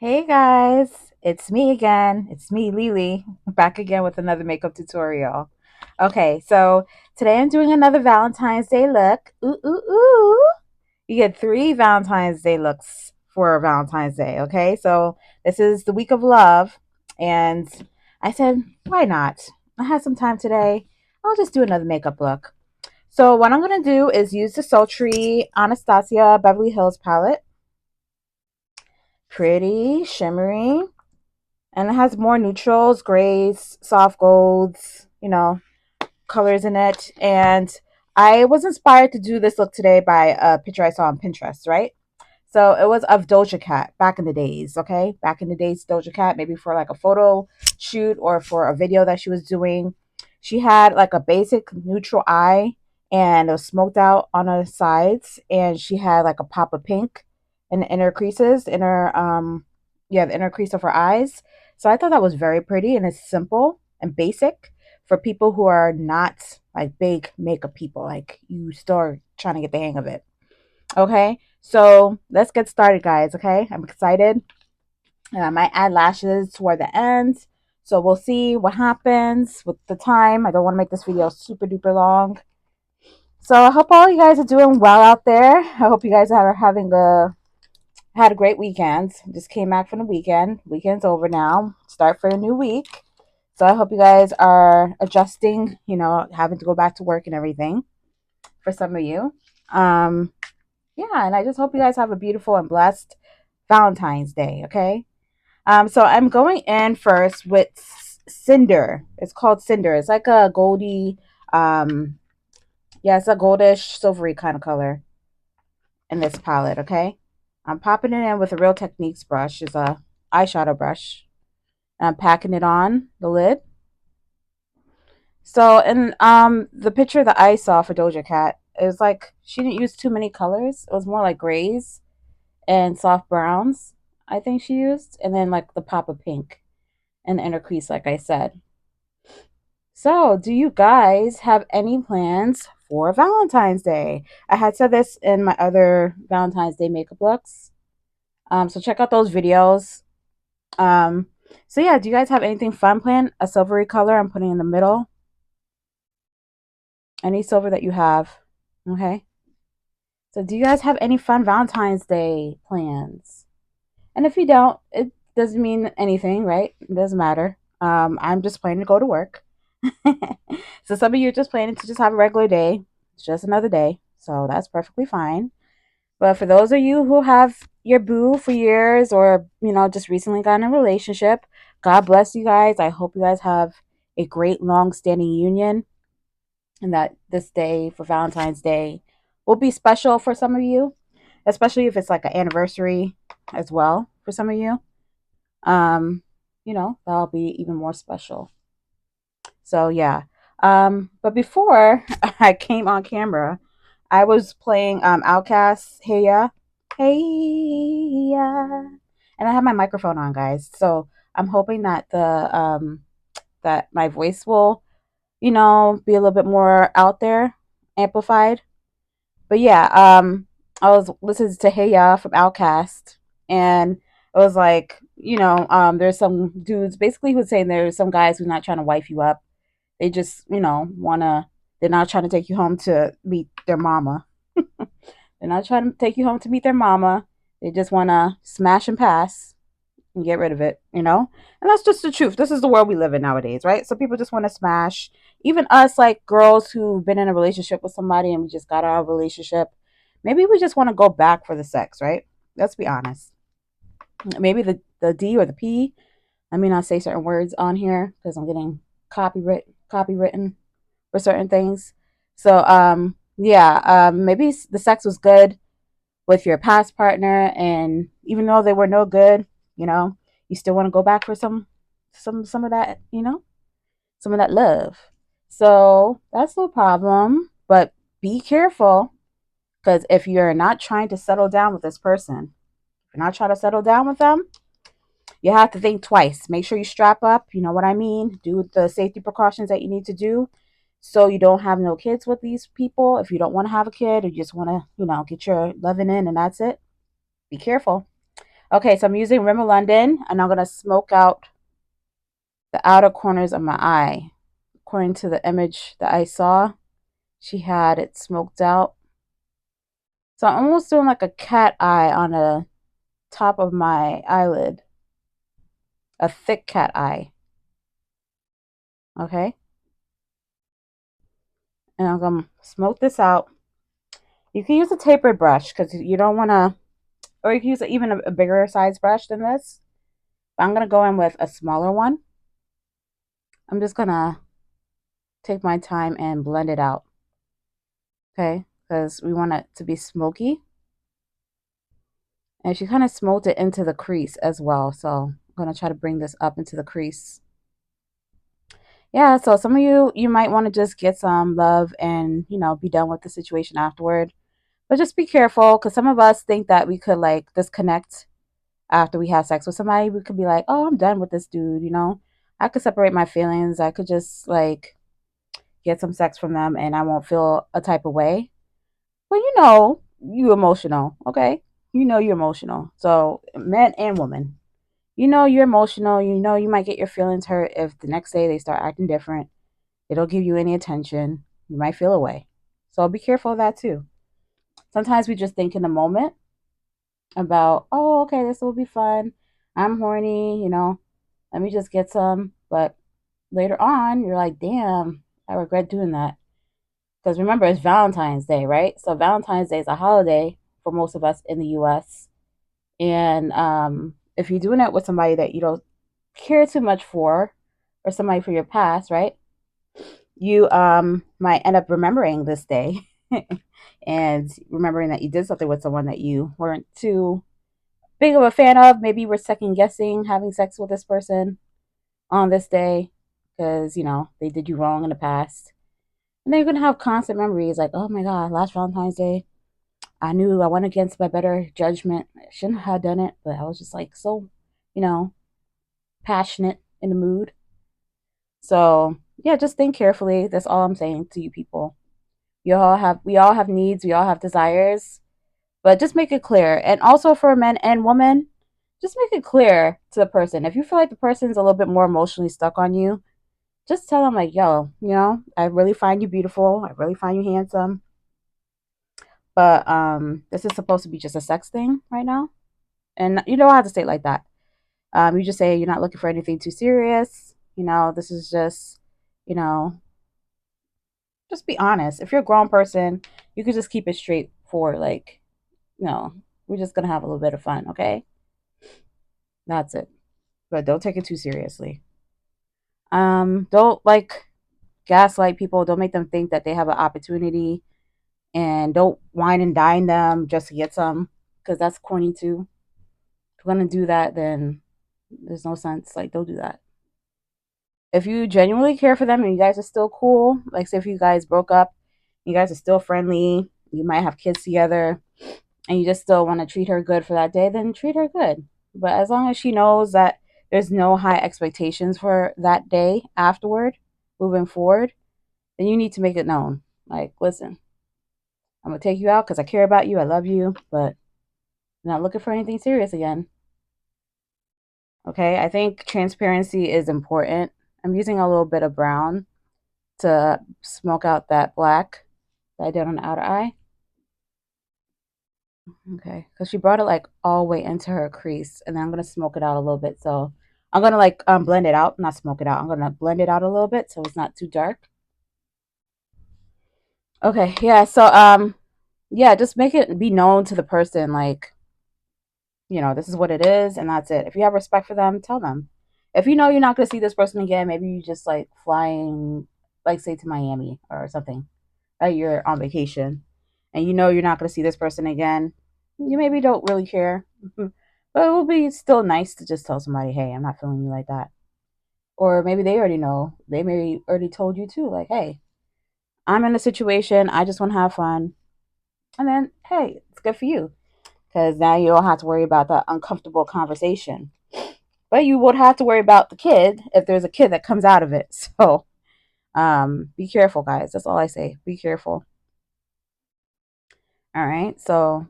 Hey guys, it's me again. It's me, Lily, back again with another makeup tutorial. Okay, so today I'm doing another Valentine's Day look. Ooh, ooh, ooh. You get three Valentine's Day looks for Valentine's Day, okay? So this is the week of love, and I said, why not? I had some time today. I'll just do another makeup look. So what I'm going to do is use the sultry Anastasia Beverly Hills palette. Pretty, shimmery, and it has more neutrals, grays, soft golds, colors in it. And I was inspired to do this look today by a picture I saw on Pinterest, right? So it was of Doja Cat back in the days, okay? Back in the days, Doja Cat, maybe for like a photo shoot or for a video that she was doing. She had like a basic neutral eye and it was smoked out on her sides, and she had like a pop of pink in the inner creases, the inner crease of her eyes. So I thought that was very pretty, and it's simple and basic for people who are not like big makeup people, like you still are trying to get the hang of it. Okay, so let's get started, guys. Okay, I'm excited. And I might add lashes toward the end. So we'll see what happens with the time. I don't want to make this video super duper long. So I hope all you guys are doing well out there. I hope you guys are having had a great weekend. Just came back from the weekend. Weekend's over now. Start for a new week. So I hope you guys are adjusting, having to go back to work and everything for some of you. Um, yeah, and I just hope you guys have a beautiful and blessed Valentine's Day, okay? So I'm going in first with Cinder. It's called Cinder. It's like a goldy, um, yeah, it's a goldish, silvery kind of color in this palette, okay? I'm popping it in with a Real Techniques brush. It's a eyeshadow brush. And I'm packing it on the lid. So in the picture that I saw for Doja Cat, it was like she didn't use too many colors. It was more like grays and soft browns, I think she used, and then like the pop of pink and the inner crease, like I said. So, do you guys have any plans for Valentine's Day? I had said this in my other Valentine's Day makeup looks. So check out those videos. Um, so yeah, do you guys have anything fun planned? A silvery color I'm putting in the middle. Any silver that you have. Okay. So do you guys have any fun Valentine's Day plans? And if you don't, it doesn't mean anything, right? It doesn't matter. I'm just planning to go to work. So some of you are just planning to just have a regular day. It's just another day. So that's perfectly fine. But for those of you who have your boo for years or, just recently got in a relationship, God bless you guys. I hope you guys have a great long standing union, and that this day for Valentine's Day will be special for some of you, especially if it's like an anniversary as well for some of you. Um, that'll be even more special. So yeah. But before I came on camera, I was playing Outcast Hey Ya. Hey Ya. And I have my microphone on, guys. So I'm hoping that that my voice will, be a little bit more out there, amplified. But yeah, I was listening to Hey Ya from Outcast, and it was like, there's some dudes basically who's saying there's some guys who's not trying to wife you up. They just, they're not trying to take you home to meet their mama. They're not trying to take you home to meet their mama. They just want to smash and pass and get rid of it. And that's just the truth. This is the world we live in nowadays, right? So people just want to smash. Even us, like girls who've been in a relationship with somebody and we just got out of a relationship, maybe we just want to go back for the sex, right? Let's be honest. Maybe the D or the P. I may not say certain words on here because I'm getting copywritten for certain things. So yeah, maybe the sex was good with your past partner, and even though they were no good, you know, you still want to go back for some of that, some of that love. So that's no problem, but be careful, because if you're not trying to settle down with this person, if you're not trying to settle down with them, you have to think twice. Make sure you strap up, you know what I mean? Do the safety precautions that you need to do so you don't have no kids with these people. If you don't want to have a kid or you just want to, get your loving in and that's it, be careful. Okay, so I'm using Rimmel London, and I'm gonna smoke out the outer corners of my eye. According to the image that I saw, she had it smoked out. So I'm almost doing like a cat eye on the top of my eyelid, a thick cat eye. Okay, and I'm gonna smoke this out. You can use a tapered brush because you don't want to, or you can use even a bigger size brush than this. But I'm gonna go in with a smaller one. I'm just gonna take my time and blend it out. Okay, because we want it to be smoky. And she kind of smoked it into the crease as well. So I'm going to try to bring this up into the crease. Yeah, so some of you might want to just get some love and, be done with the situation afterward. But just be careful because some of us think that we could like disconnect after we have sex with somebody. We could be like, oh, I'm done with this dude. I could separate my feelings. I could just like get some sex from them and I won't feel a type of way. Well, you emotional, okay? You're emotional. So, men and women, you're emotional. You might get your feelings hurt if the next day they start acting different. They don't give you any attention. You might feel away. So, be careful of that too. Sometimes we just think in the moment about, oh, okay, this will be fun. I'm horny. Let me just get some. But later on, you're like, damn, I regret doing that. Because remember, it's Valentine's Day, right? So Valentine's Day is a holiday for most of us in the U.S. And if you're doing it with somebody that you don't care too much for, or somebody from your past, right? You might end up remembering this day and remembering that you did something with someone that you weren't too big of a fan of. Maybe you were second guessing having sex with this person on this day because they did you wrong in the past. And then you're gonna have constant memories like, oh my god, last Valentine's Day, I knew I went against my better judgment. I shouldn't have done it, but I was just like so, you know, passionate in the mood. So yeah, just think carefully. That's all I'm saying to you people. We all have needs, we all have desires, but just make it clear. And also for men and women, just make it clear to the person. If you feel like the person's a little bit more emotionally stuck on you, just tell them like, yo, I really find you beautiful. I really find you handsome. But this is supposed to be just a sex thing right now. And you don't have to say it like that. You just say you're not looking for anything too serious. This is just, you know, just be honest. If you're a grown person, you could just keep it straightforward. Like, you know, we're just gonna have a little bit of fun, okay? That's it. But don't take it too seriously. Don't like gaslight people. Don't make them think that they have an opportunity, and don't wine and dine them just to get some, because that's corny too. If you're gonna do that, then there's no sense. Like, don't do that. If you genuinely care for them and you guys are still cool, like say if you guys broke up, you guys are still friendly, you might have kids together, and you just still want to treat her good for that day, then treat her good. But as long as she knows that there's no high expectations for that day afterward, moving forward, then you need to make it known. Like, listen, I'm gonna take you out because I care about you, I love you, but I'm not looking for anything serious again. Okay, I think transparency is important. I'm using a little bit of brown to smoke out that black that I did on the outer eye. Okay, because she brought it like all the way into her crease, and then I'm gonna smoke it out a little bit. So I'm gonna like blend it out, not smoke it out. I'm gonna blend it out a little bit so it's not too dark. Okay, yeah. So yeah, just make it be known to the person, like this is what it is, and that's it. If you have respect for them, tell them. If you know you're not gonna see this person again, maybe you just like flying, like say to Miami or something, right? You're on vacation, and you know you're not gonna see this person again. You maybe don't really care, but it will be still nice to just tell somebody, "Hey, I'm not feeling you like that." Or maybe they already know. They maybe already told you too, like, "Hey, I'm in a situation. I just want to have fun." And then, hey, it's good for you because now you don't have to worry about that uncomfortable conversation. But you would have to worry about the kid if there's a kid that comes out of it. So, be careful, guys. That's all I say. Be careful. All right. So,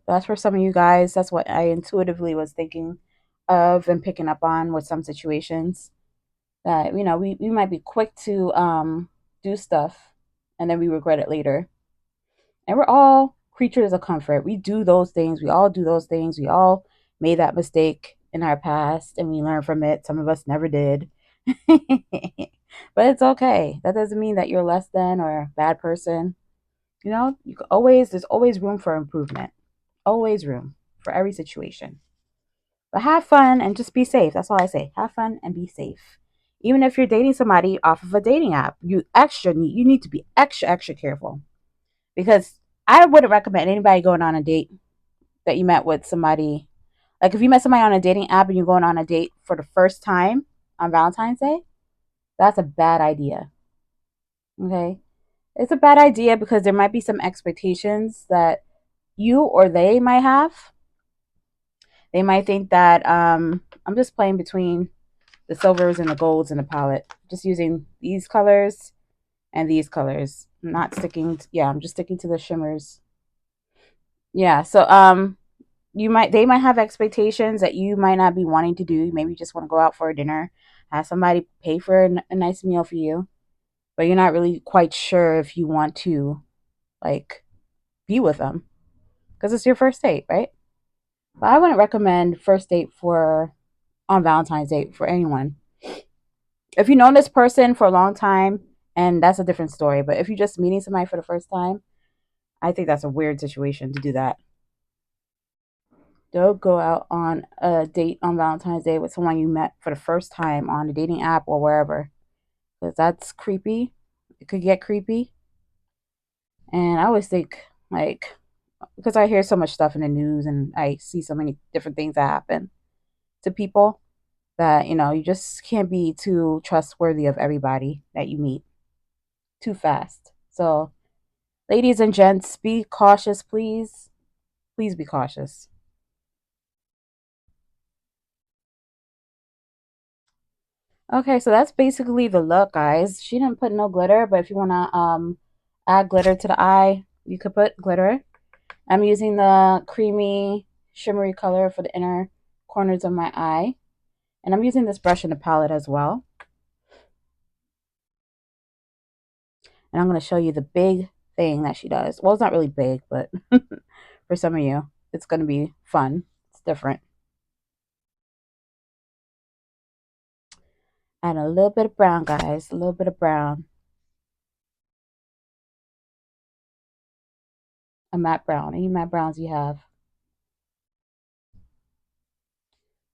That's for some of you guys. That's what I intuitively was thinking of and picking up on with some situations that, we might be quick to do stuff and then we regret it later. And we're all creatures of comfort. We do those things. We all do those things. We all made that mistake in our past and we learn from it. Some of us never did. But it's okay. That doesn't mean that you're less than or a bad person. You can always there's always room for improvement. Always room for every situation. But have fun and just be safe. That's all I say. Have fun and be safe. Even if you're dating somebody off of a dating app, you need to be extra careful because I wouldn't recommend anybody going on a date that you met with somebody. Like if you met somebody on a dating app and you're going on a date for the first time on Valentine's Day, that's a bad idea. Okay? It's a bad idea because there might be some expectations that you or they might have. They might think that I'm just playing between the silvers and the golds in the palette. Just using these colors and these colors. I'm just sticking to the shimmers. Yeah, so they might have expectations that you might not be wanting to do. Maybe you just want to go out for a dinner, have somebody pay for a nice meal for you, but you're not really quite sure if you want to like be with them because it's your first date, right? But I wouldn't recommend first date for on Valentine's Day for anyone. If you know this person for a long time, and that's a different story. But if you're just meeting somebody for the first time, I think that's a weird situation to do that. Don't go out on a date on Valentine's Day with someone you met for the first time on a dating app or wherever, because that's creepy. It could get creepy. And I always think, like, because I hear so much stuff in the news and I see so many different things that happen to people that, you just can't be too trustworthy of everybody that you meet too fast. So, ladies and gents, be cautious, please. Please be cautious. Okay, so that's basically the look, guys. She didn't put no glitter, but if you wanna add glitter to the eye, you could put glitter. I'm using the creamy, shimmery color for the inner corners of my eye. And I'm using this brush in the palette as well. And I'm gonna show you the big thing that she does. Well, it's not really big, but for some of you, it's gonna be fun. It's different. Add a little bit of brown, guys. A little bit of brown. A matte brown. Any matte browns you have.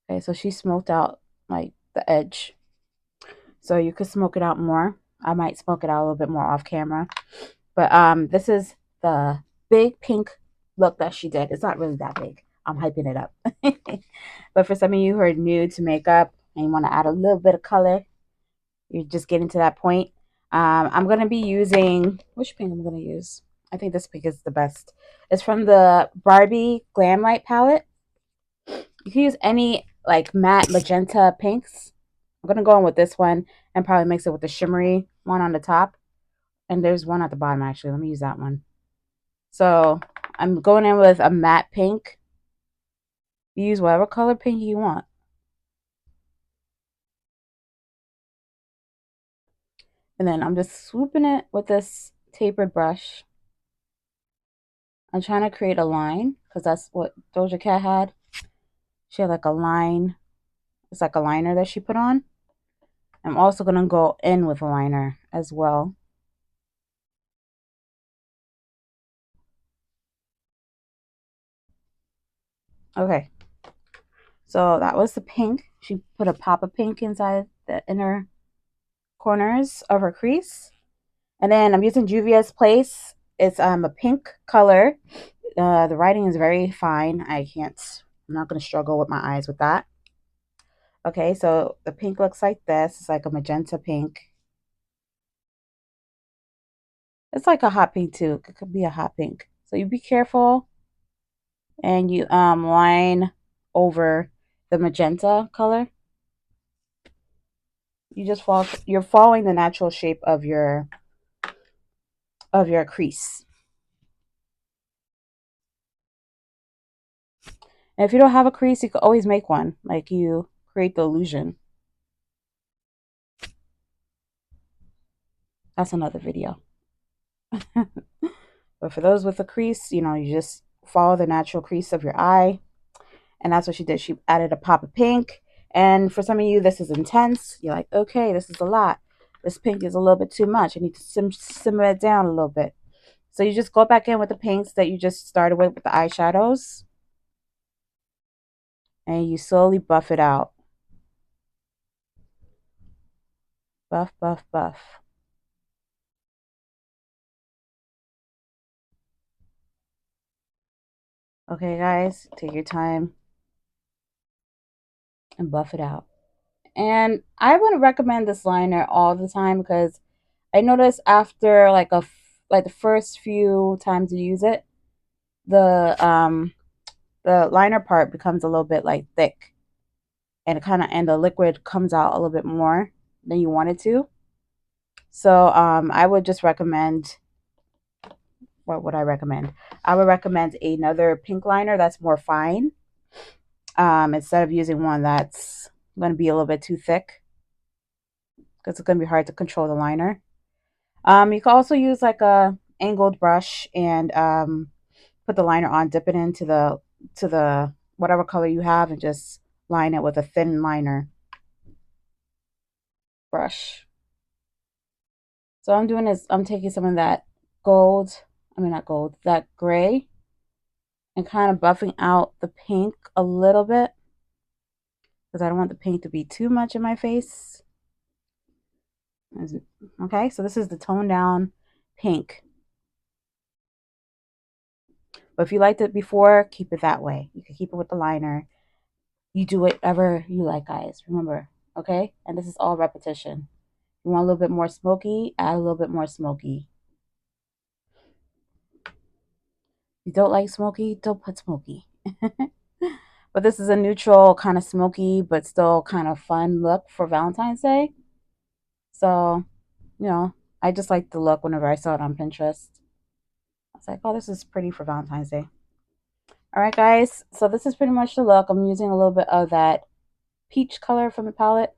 Okay, so she smoked out like the edge. So you could smoke it out more. I might smoke it out a little bit more off camera. But this is the big pink look that she did. It's not really that big. I'm hyping it up. But for some of you who are new to makeup and you want to add a little bit of color, you're just getting to that point. I'm gonna be using which pink I'm gonna use. I think this pink is the best. It's from the Barbie Glam Light palette. You can use any like matte magenta pinks. I'm gonna go in with this one and probably mix it with the shimmery one on the top. And there's one at the bottom actually. Let me use that one. So I'm going in with a matte pink. You use whatever color pink you want. And then I'm just swooping it with this tapered brush. I'm trying to create a line because that's what Doja Cat had. She had like a line. It's like a liner that she put on. I'm also going to go in with a liner as well. Okay. So that was the pink. She put a pop of pink inside the inner corners of her crease. And then I'm using Juvia's Place. It's a pink color. The writing is very fine. I'm not going to struggle with my eyes with that. Okay, so the pink looks like this. It's like a magenta pink. It's like a hot pink too. It could be a hot pink. So you be careful and you line over the magenta color. You're following the natural shape of your crease. And if you don't have a crease, you could always make one. Like, you create the illusion. That's another video. But for those with a crease, you know, you just follow the natural crease of your eye. And that's what she did. She added a pop of pink. And for some of you, this is intense. You're like, okay, this is a lot. This pink is a little bit too much. I need to simmer it down a little bit. So you just go back in with the pinks that you just started with the eyeshadows. And you slowly buff it out. Buff, buff, buff. Okay, guys, take your time and buff it out. And I wouldn't recommend this liner all the time because I noticed after like the first few times you use it, the liner part becomes a little bit like thick, and and the liquid comes out a little bit more than you want it to. So I would just recommend, what would I recommend? I would recommend another pink liner that's more fine, instead of using one that's going to be a little bit too thick, because it's going to be hard to control the liner. You can also use like a angled brush and put the liner on, dip it into the whatever color you have, and just line it with a thin liner brush. So I'm doing is I'm taking some of that gold, I mean not gold, that gray, and kind of buffing out the pink a little bit because I don't want the pink to be too much in my face. Okay, so this is the toned down pink. But if you liked it before, keep it that way. You can keep it with the liner. You do whatever you like, guys. Remember, okay? And this is all repetition. You want a little bit more smoky, add a little bit more smoky. If you don't like smoky, don't put smoky. But this is a neutral kind of smoky, but still kind of fun look for Valentine's Day. So, you know, I just like the look whenever I saw it on Pinterest. I was like, oh, this is pretty for Valentine's Day. All right, guys. So this is pretty much the look. I'm using a little bit of that peach color from the palette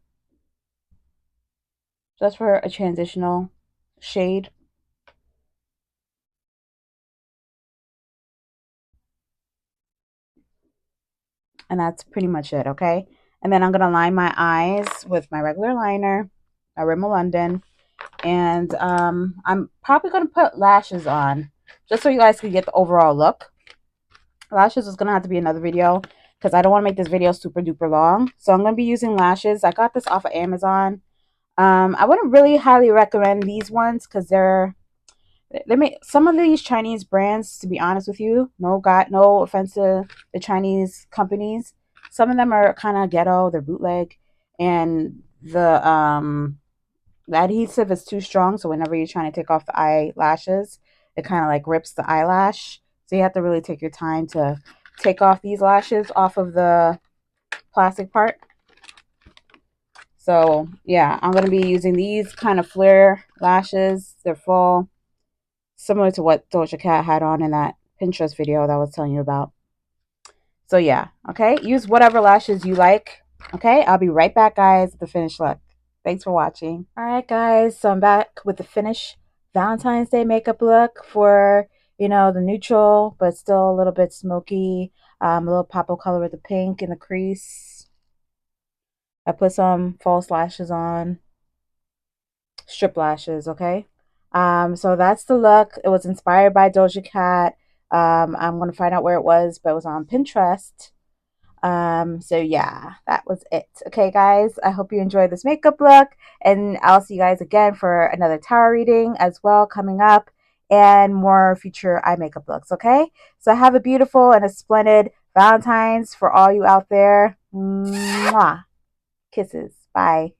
just for a transitional shade. And that's pretty much it, okay? And then I'm going to line my eyes with my regular liner, my Rimmel London. And I'm probably going to put lashes on just so you guys can get the overall look. Lashes is going to have to be another video because I don't want to make this video super duper long. So I'm going to be using lashes. I got this off of Amazon. I wouldn't really highly recommend these ones because they make some of these Chinese brands, to be honest with you. No offense to the Chinese companies. Some of them are kind of ghetto, they're bootleg, and the adhesive is too strong, so whenever you're trying to take off the eyelashes, it kind of like rips the eyelash. So you have to really take your time to take off these lashes off of the plastic part. So yeah, I'm going to be using these kind of flare lashes. They're full, similar to what Doja Cat had on in that Pinterest video that I was telling you about. So yeah, okay, use whatever lashes you like. Okay, I'll be right back, guys, with the finished look. Thanks for watching. All right, guys, so I'm back with the finished Valentine's Day makeup look for, you know, the neutral, but still a little bit smoky, a little pop of color with the pink in the crease. I put some false lashes on, strip lashes, okay? So that's the look. It was inspired by Doja Cat. I'm gonna find out where it was, but it was on Pinterest. So yeah, that was it. Okay, guys, I hope you enjoyed this makeup look, and I'll see you guys again for another tarot reading as well coming up, and more future eye makeup looks. Okay, so have a beautiful and a splendid Valentine's for all you out there. Mwah. Kisses. Bye.